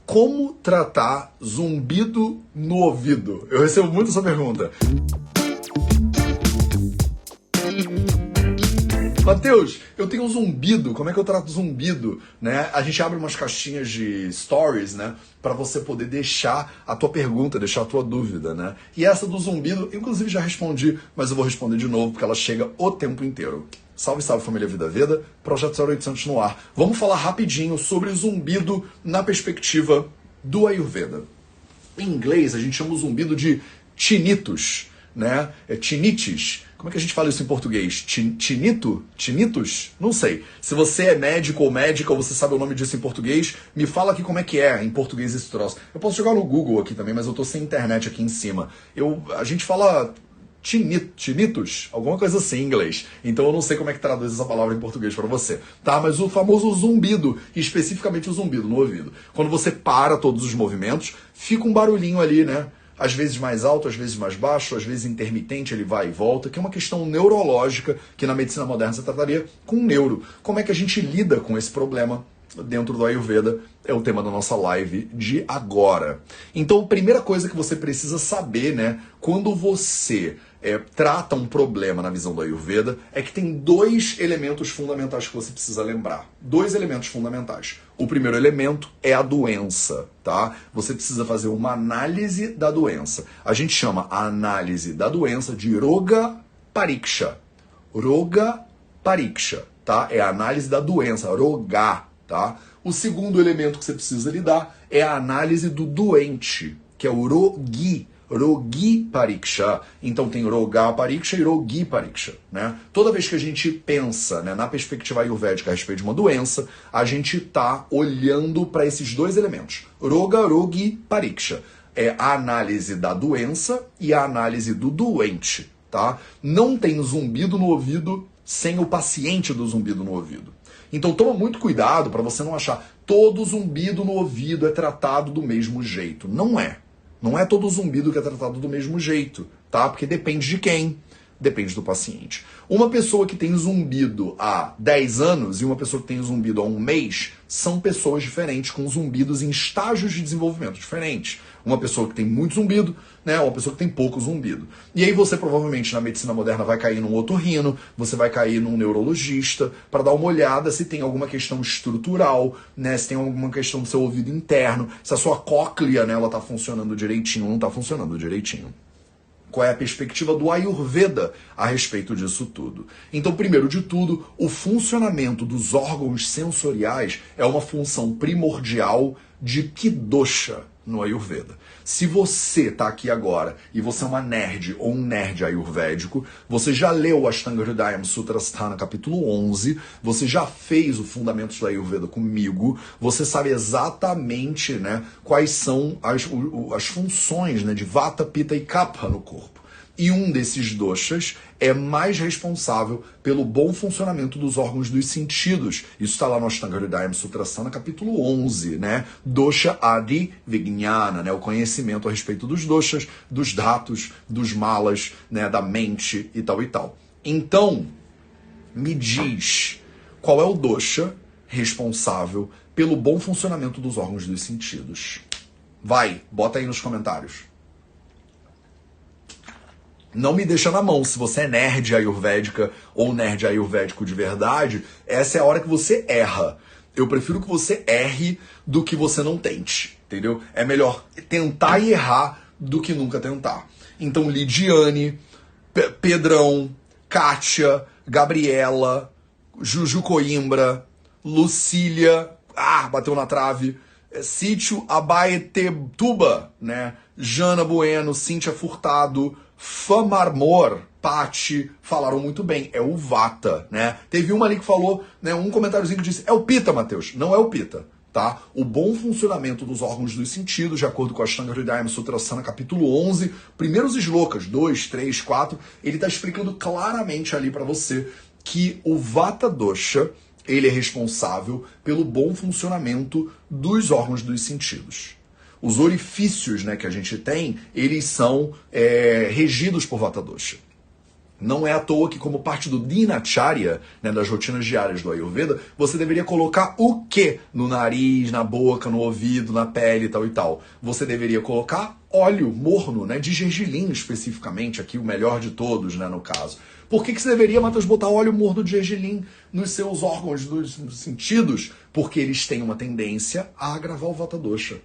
Como tratar zumbido no ouvido? Eu recebo muito essa pergunta. Matheus, eu tenho um zumbido, como é que eu trato zumbido? Né? A gente abre umas caixinhas de stories, né? Para você poder deixar a tua pergunta, deixar a tua dúvida, né? E essa do zumbido, inclusive já respondi, mas eu vou responder de novo porque ela chega o tempo inteiro. Salve, salve família Vida Veda, Projeto 0800 no ar. Vamos falar rapidinho sobre zumbido na perspectiva do Ayurveda. Em inglês a gente chama o zumbido de tinnitus, né? Tinnitus. Como é que a gente fala isso em português? Tinito? Tinnitus? Não sei. Se você é médico ou médica ou você sabe o nome disso em português, me fala aqui como é que é em português esse troço. Eu posso jogar no Google aqui também, mas eu tô sem internet aqui em cima. A gente fala tinnitus, alguma coisa assim em inglês. Então eu não sei como é que traduz essa palavra em português para você, tá? Mas o famoso zumbido, especificamente o zumbido no ouvido. Quando você para todos os movimentos, fica um barulhinho ali, né? Às vezes mais alto, às vezes mais baixo, às vezes intermitente, ele vai e volta, que é uma questão neurológica que na medicina moderna você trataria com neuro. Como é que a gente lida com esse problema dentro do Ayurveda? É o tema da nossa live de agora. Então, a primeira coisa que você precisa saber, né, quando você trata um problema na visão do Ayurveda, é que tem dois elementos fundamentais que você precisa lembrar. Dois elementos fundamentais. O primeiro elemento é a doença, tá? Você precisa fazer uma análise da doença. A gente chama a análise da doença de Roga Pariksha. Roga Pariksha, tá? É a análise da doença, Roga, tá? O segundo elemento que você precisa lidar é a análise do doente, que é o Rogi. Rogi Pariksha. Então tem Roga Pariksha e Rogi Pariksha, né? Toda vez que a gente pensa, né, na perspectiva ayurvédica a respeito de uma doença, a gente está olhando para esses dois elementos. Roga, Rogi Pariksha. É a análise da doença e a análise do doente, tá? Não tem zumbido no ouvido sem o paciente do zumbido no ouvido. Então toma muito cuidado para você não achar todo zumbido no ouvido é tratado do mesmo jeito. Não é. Não é todo zumbido que é tratado do mesmo jeito, tá? Porque depende de quem? Depende do paciente. Uma pessoa que tem zumbido há 10 anos e uma pessoa que tem zumbido há um mês são pessoas diferentes, com zumbidos em estágios de desenvolvimento diferentes. Uma pessoa que tem muito zumbido, né? Uma pessoa que tem pouco zumbido. E aí você provavelmente na medicina moderna vai cair num otorrino, você vai cair num neurologista para dar uma olhada se tem alguma questão estrutural, né? Se tem alguma questão do seu ouvido interno, se a sua cóclea, né, ela tá funcionando direitinho ou não tá funcionando direitinho. Qual é a perspectiva do Ayurveda a respeito disso tudo? Então, primeiro de tudo, o funcionamento dos órgãos sensoriais é uma função primordial de que dosha no Ayurveda. Se você está aqui agora e você é uma nerd ou um nerd ayurvédico, você já leu o Ashtanga Hridayam Sutrasthana capítulo 11, você já fez o Fundamentos do Ayurveda comigo, você sabe exatamente, né, quais são as funções, né, de Vata, Pitta e Kapha no corpo. E um desses doshas é mais responsável pelo bom funcionamento dos órgãos dos sentidos. Isso está lá no Ashtanga Hridayam Sutrasthana, capítulo 11, né? Dosha Adi Vijnana, né? O conhecimento a respeito dos doshas, dos dhatus, dos malas, né? Da mente e tal e tal. Então, me diz, qual é o dosha responsável pelo bom funcionamento dos órgãos dos sentidos? Vai, bota aí nos comentários. Não me deixa na mão. Se você é nerd ayurvédica ou nerd ayurvédico de verdade, essa é a hora que você erra. Eu prefiro que você erre do que você não tente, entendeu? É melhor tentar e errar do que nunca tentar. Então, Lidiane, Pedrão, Kátia, Gabriela, Juju Coimbra, Lucília, bateu na trave, Sítio Abaetetuba, né? Jana Bueno, Cíntia Furtado, Famarmor, Pati, falaram muito bem, é o Vata, né? Teve uma ali que falou, né, um comentáriozinho que disse, é o Pitta, Matheus. Não é o Pitta, tá? O bom funcionamento dos órgãos dos sentidos, de acordo com a Ashtanga Hridayam Sutrasthana, capítulo 11, primeiros slokas, 2, 3, 4, ele tá explicando claramente ali para você que o Vata Dosha, ele é responsável pelo bom funcionamento dos órgãos dos sentidos. Os orifícios, né, que a gente tem, eles são regidos por Vata Dosha. Não é à toa que, como parte do Dinacharya, né, das rotinas diárias do Ayurveda, você deveria colocar o quê no nariz, na boca, no ouvido, na pele e tal e tal. Você deveria colocar óleo morno, né, de gergelim especificamente, aqui o melhor de todos, né, no caso. Por que você deveria, Matheus, botar óleo morno de gergelim nos seus órgãos dos sentidos? Porque eles têm uma tendência a agravar o Vata Dosha,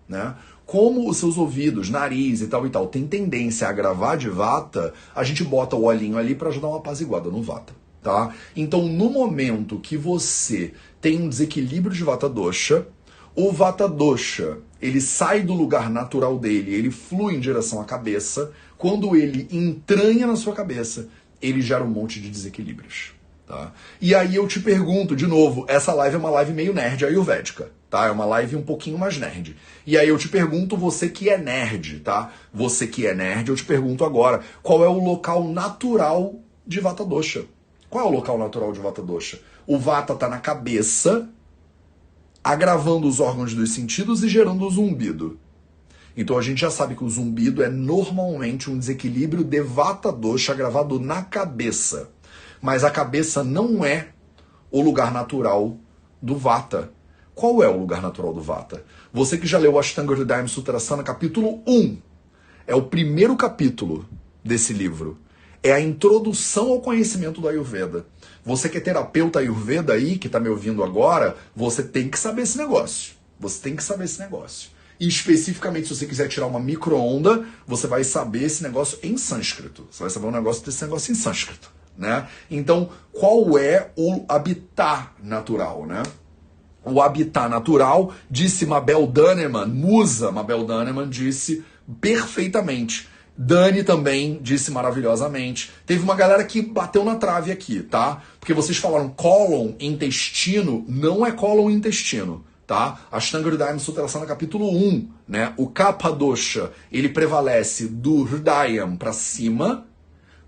né? Como os seus ouvidos, nariz e tal, tem tendência a agravar de Vata, a gente bota o olhinho ali para ajudar uma apaziguada no Vata, tá? Então, no momento que você tem um desequilíbrio de Vata Dosha, o Vata Dosha, ele sai do lugar natural dele, ele flui em direção à cabeça. Quando ele entranha na sua cabeça, ele gera um monte de desequilíbrios, tá? E aí eu te pergunto, de novo, essa live é uma live meio nerd ayurvédica, tá? É uma live um pouquinho mais nerd. E aí eu te pergunto, você que é nerd, tá? Você que é nerd, eu te pergunto agora, qual é o local natural de Vata Dosha? Qual é o local natural de Vata Dosha? O Vata tá na cabeça, agravando os órgãos dos sentidos e gerando o zumbido. Então a gente já sabe que o zumbido é normalmente um desequilíbrio de Vata Dosha agravado na cabeça. Mas a cabeça não é o lugar natural do Vata. Qual é o lugar natural do Vata? Você que já leu o Ashtanga Hridayam Sutrasana, capítulo 1, é o primeiro capítulo desse livro. É a introdução ao conhecimento do Ayurveda. Você que é terapeuta Ayurveda aí, que está me ouvindo agora, você tem que saber esse negócio. Você tem que saber esse negócio. E especificamente, se você quiser tirar uma micro-onda, você vai saber esse negócio em sânscrito. Você vai saber um negócio desse negócio em sânscrito, né? Então, qual é o habitat natural, né? O habitat natural, disse Mabel Dannemann, musa Mabel Dannemann, disse perfeitamente. Dani também disse maravilhosamente. Teve uma galera que bateu na trave aqui, tá? Porque vocês falaram cólon, intestino, não é cólon intestino, tá? Ashtanga Hridayam Sutrasana capítulo 1, né? O Kapha Dosha, ele prevalece do Hridayam para cima,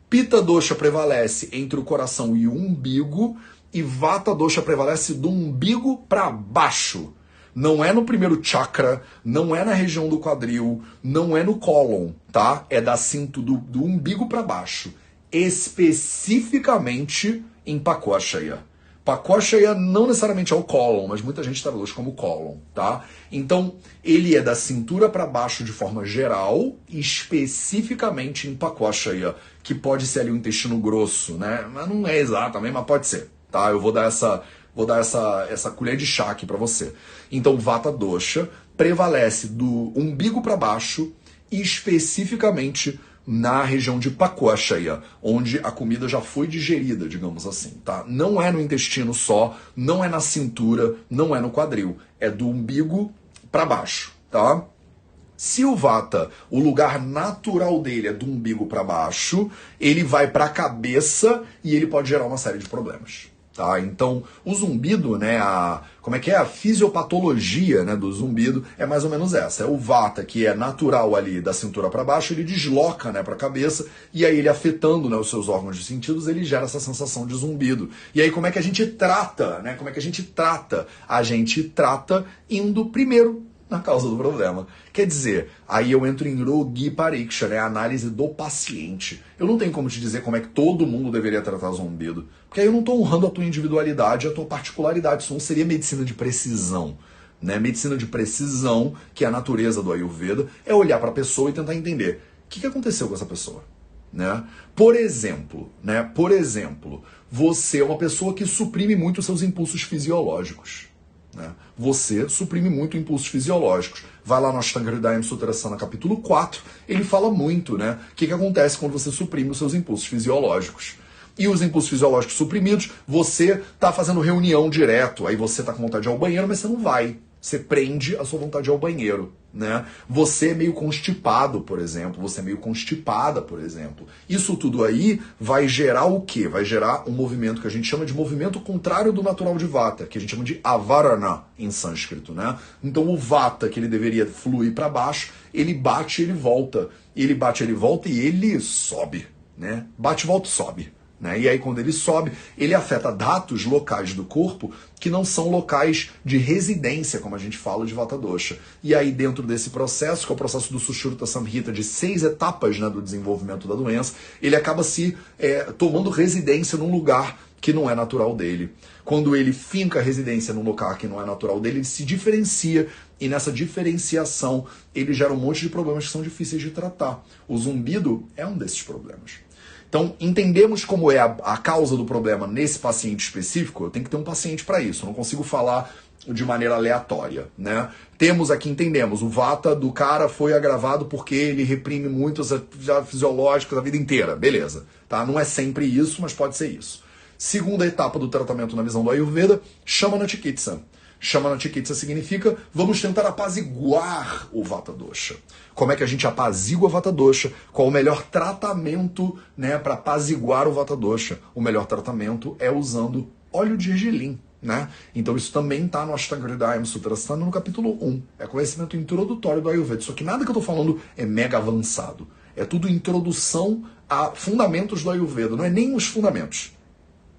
Pitta Dosha prevalece entre o coração e o umbigo, e Vata Dosha prevalece do umbigo para baixo. Não é no primeiro chakra, não é na região do quadril, não é no cólon, tá? É da cintura do umbigo para baixo. Especificamente em Pakosheya. Pakosheya não necessariamente é o cólon, mas muita gente traduz como cólon, tá? Então, ele é da cintura para baixo de forma geral, especificamente em Pakosheya, que pode ser ali o intestino grosso, né? Mas não é exatamente, mas pode ser, tá? Eu vou dar essa colher de chá aqui para você. Então, Vata Dosha prevalece do umbigo para baixo, especificamente na região de Pakosheya, onde a comida já foi digerida, digamos assim, tá? Não é no intestino só, não é na cintura, não é no quadril, é do umbigo para baixo, tá? Se o Vata, o lugar natural dele é do umbigo para baixo, ele vai para a cabeça e ele pode gerar uma série de problemas. Tá? Então, o zumbido, né, a fisiopatologia, né, do zumbido é mais ou menos essa. É o Vata, que é natural ali da cintura para baixo, ele desloca, né, para a cabeça, e aí ele afetando, né, os seus órgãos de sentidos, ele gera essa sensação de zumbido. E aí como é que a gente trata, né? Como é que a gente trata? A gente trata indo primeiro na causa do problema. Quer dizer, aí eu entro em Rogi Pariksha, né, a análise do paciente. Eu não tenho como te dizer como é que todo mundo deveria tratar zumbido, porque aí eu não estou honrando a tua individualidade, a tua particularidade. Isso não seria medicina de precisão, né? Medicina de precisão, que é a natureza do Ayurveda, é olhar para a pessoa e tentar entender o que aconteceu com essa pessoa, né? Por exemplo, você é uma pessoa que suprime muito os seus impulsos fisiológicos. Né? Você suprime muito impulsos fisiológicos. Vai lá no Ashtanga Hridayam Sutrasana capítulo 4, ele fala muito, né? O que acontece quando você suprime os seus impulsos fisiológicos. E os impulsos fisiológicos suprimidos, você tá fazendo reunião direto, aí você tá com vontade de ir ao banheiro, mas você não vai. Você prende a sua vontade de ir ao banheiro, né? Você é meio constipado, por exemplo. Você é meio constipada, por exemplo. Isso tudo aí vai gerar o quê? Vai gerar um movimento que a gente chama de movimento contrário do natural de Vata, que a gente chama de avarana em sânscrito, né? Então o Vata, que ele deveria fluir para baixo, ele bate e ele volta. Ele bate, ele volta e ele sobe, né? Bate, volta, sobe. né? E aí quando ele sobe, ele afeta dados locais do corpo que não são locais de residência, como a gente fala de Vata Dosha. E aí dentro desse processo, que é o processo do Sushruta Samhita, de 6 etapas, né, do desenvolvimento da doença, ele acaba se tomando residência num lugar que não é natural dele. Quando ele finca a residência num lugar que não é natural dele, ele se diferencia, e nessa diferenciação ele gera um monte de problemas que são difíceis de tratar. O zumbido é um desses problemas. Então, entendemos como é a causa do problema nesse paciente específico. Eu tenho que ter um paciente para isso, eu não consigo falar de maneira aleatória, né? Temos aqui, entendemos, o vata do cara foi agravado porque ele reprime muito as atividades fisiológicas a vida inteira, beleza, tá? Não é sempre isso, mas pode ser isso. Segunda etapa do tratamento na visão do Ayurveda, Shamana Chikitsa. Shamana Chikitsa significa vamos tentar apaziguar o Vata Dosha. Como é que a gente apazigua o Vata Dosha? Qual o melhor tratamento, né, para apaziguar o Vata Dosha? O melhor tratamento é usando óleo de gergelim, né? Então isso também está no Ashtanga Hridayam Sutrasthana no capítulo 1. É conhecimento introdutório do Ayurveda. Só que nada que eu estou falando é mega avançado. É tudo introdução a fundamentos do Ayurveda. Não é nem os fundamentos.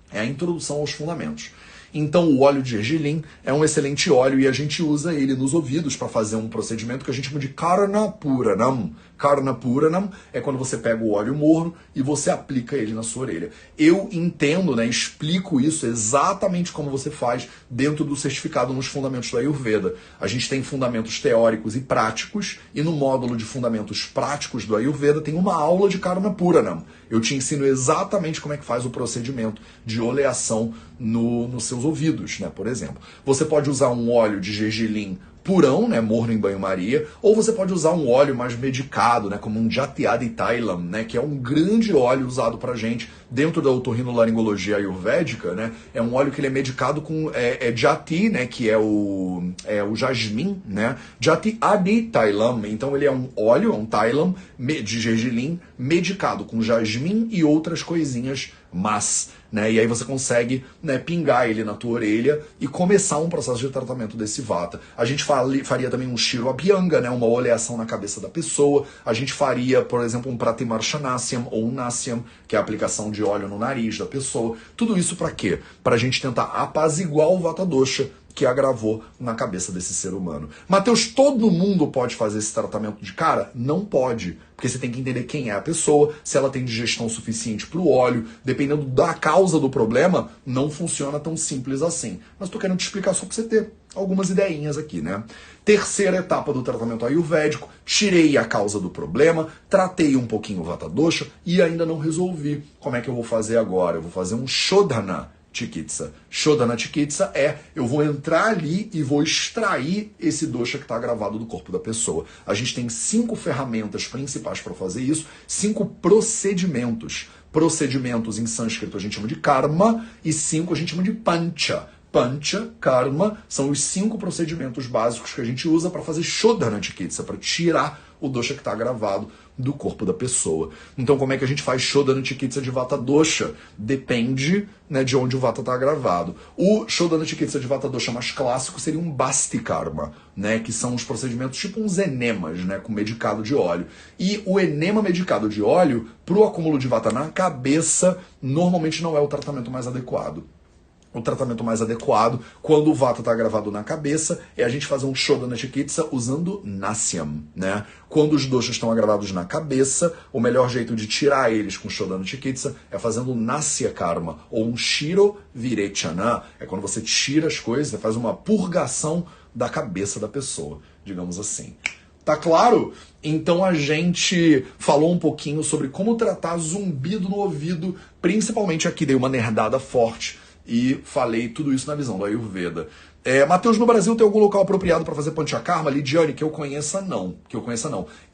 É a introdução aos fundamentos. Então o óleo de gergelim é um excelente óleo e a gente usa ele nos ouvidos para fazer um procedimento que a gente chama de Karna Puranam. Karna Puranam é quando você pega o óleo morno e você aplica ele na sua orelha. Eu entendo, né, explico isso exatamente como você faz dentro do certificado nos fundamentos do Ayurveda. A gente tem fundamentos teóricos e práticos e no módulo de fundamentos práticos do Ayurveda tem uma aula de Karna Puranam. Eu te ensino exatamente como é que faz o procedimento de oleação nos seus ouvidos, né, por exemplo. Você pode usar um óleo de gergelim purão, né, morno em banho-maria, ou você pode usar um óleo mais medicado, né, como um Jati Tailam, né, que é um grande óleo usado pra gente dentro da otorrinolaringologia ayurvédica, né, é um óleo que ele é medicado com Jati, né, que é o jasmim, né, Jati Tailam, então ele é um óleo, um Tailam de gergelim medicado com jasmim e outras coisinhas más, né? E aí você consegue, né, pingar ele na tua orelha e começar um processo de tratamento desse vata. A gente faria também um Shiro Abhyanga, né, uma oleação na cabeça da pessoa. A gente faria, por exemplo, um Pratimarshanasam ou um Nasyam, que é a aplicação de óleo no nariz da pessoa. Tudo isso para quê? Para a gente tentar apaziguar o Vata Dosha que agravou na cabeça desse ser humano. Mateus, todo mundo pode fazer esse tratamento de cara? Não pode, porque você tem que entender quem é a pessoa, se ela tem digestão suficiente para o óleo, dependendo da causa do problema, não funciona tão simples assim. Mas estou querendo te explicar só para você ter algumas ideinhas aqui, né? Terceira etapa do tratamento ayurvédico, tirei a causa do problema, tratei um pouquinho o Vata Dosha e ainda não resolvi. Como é que eu vou fazer agora? Eu vou fazer um Shodhana Chikitsa. Shodhana Chikitsa eu vou entrar ali e vou extrair esse dosha que está gravado do corpo da pessoa. A gente tem 5 ferramentas principais para fazer isso, 5 procedimentos. Procedimentos em sânscrito a gente chama de karma e 5 a gente chama de pancha. Pancha, karma, são os 5 procedimentos básicos que a gente usa para fazer Shodhana Chikitsa, para tirar o dosha que está gravado do corpo da pessoa. Então, como é que a gente faz Shodhana Chikitsa de Vata Dosha? Depende, né, de onde o Vata está gravado. O Shodhana Chikitsa de Vata Dosha mais clássico seria um Basti Karma, né, que são os procedimentos tipo uns enemas, né, com medicado de óleo. E o enema medicado de óleo, para o acúmulo de Vata na cabeça, normalmente não é o tratamento mais adequado. O tratamento mais adequado, quando o Vata está gravado na cabeça, é a gente fazer um Shodhana Chikitsa usando Nasyam, né? Quando os doshas estão agravados na cabeça, o melhor jeito de tirar eles com Shodhana Chikitsa é fazendo Nasya Karma, ou um Shiro Virechana. É quando você tira as coisas, você faz uma purgação da cabeça da pessoa, digamos assim. Tá claro? Então a gente falou um pouquinho sobre como tratar zumbido no ouvido, principalmente aqui, dei uma nerdada forte, e falei tudo isso na visão do Ayurveda. Mateus, no Brasil tem algum local apropriado para fazer Panchakarma? Lidiane, que eu conheça não.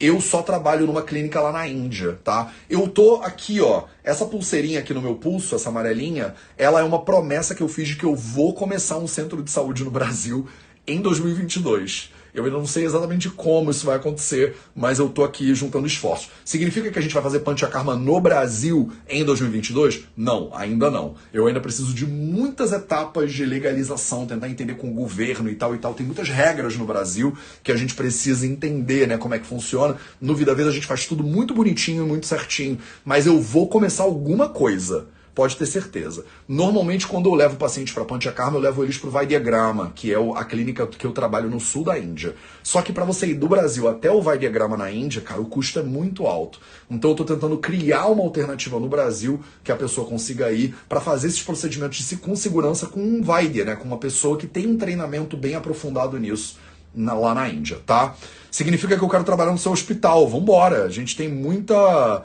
Eu só trabalho numa clínica lá na Índia, tá? Eu tô aqui, ó. Essa pulseirinha aqui no meu pulso, essa amarelinha, ela é uma promessa que eu fiz de que eu vou começar um centro de saúde no Brasil em 2022. Eu ainda não sei exatamente como isso vai acontecer, mas eu tô aqui juntando esforços. Significa que a gente vai fazer Panchakarma no Brasil em 2022? Não, ainda não. Eu ainda preciso de muitas etapas de legalização, tentar entender com o governo e tal e tal. Tem muitas regras no Brasil que a gente precisa entender, né, como é que funciona. No Vida Veda a gente faz tudo muito bonitinho, muito certinho, mas eu vou começar alguma coisa. pode ter certeza. Normalmente, quando eu levo pacientes para Panchakarma, eu levo eles para o Vaidyograma, que é a clínica que eu trabalho no sul da Índia. Só que para você ir do Brasil até o Vaidyograma na Índia, cara, o custo é muito alto. Então eu estou tentando criar uma alternativa no Brasil que a pessoa consiga ir para fazer esses procedimentos com segurança com um Vaidya, né? Com uma pessoa que tem um treinamento bem aprofundado nisso lá na Índia, tá? Significa que eu quero trabalhar no seu hospital. Vambora, a gente tem muita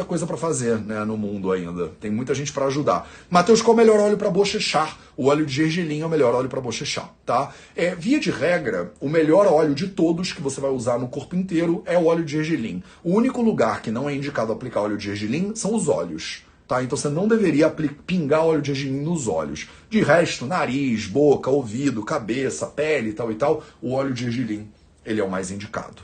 coisa para fazer, né, no mundo ainda. Tem muita gente para ajudar. Matheus, qual é o melhor óleo para bochechar? O óleo de gergelim é o melhor óleo para bochechar, tá? Via de regra, o melhor óleo de todos que você vai usar no corpo inteiro é o óleo de gergelim. O único lugar que não é indicado aplicar óleo de gergelim são os olhos. Tá? Então você não deveria pingar óleo de gergelim nos olhos. De resto, nariz, boca, ouvido, cabeça, pele e tal, o óleo de gergelim, ele é o mais indicado.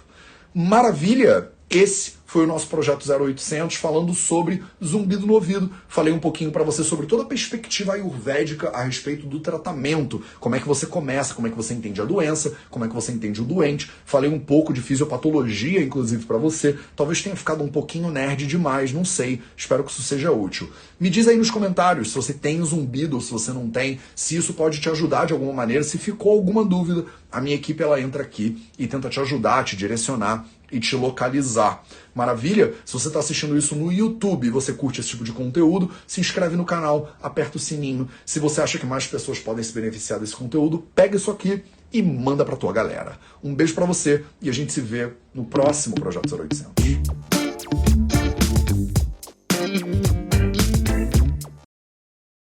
Maravilha! Esse foi o nosso projeto 0800 falando sobre zumbido no ouvido. Falei um pouquinho para você sobre toda a perspectiva ayurvédica a respeito do tratamento. Como é que você começa, como é que você entende a doença, como é que você entende o doente. Falei um pouco de fisiopatologia, inclusive, para você. Talvez tenha ficado um pouquinho nerd demais, não sei. Espero que isso seja útil. Me diz aí nos comentários se você tem zumbido ou se você não tem, se isso pode te ajudar de alguma maneira, se ficou alguma dúvida. A minha equipe ela entra aqui e tenta te ajudar, te direcionar e te localizar. Maravilha? Se você está assistindo isso no YouTube e você curte esse tipo de conteúdo, se inscreve no canal, aperta o sininho. Se você acha que mais pessoas podem se beneficiar desse conteúdo, pega isso aqui e manda pra tua galera. Um beijo pra você e a gente se vê no próximo Projeto 0800.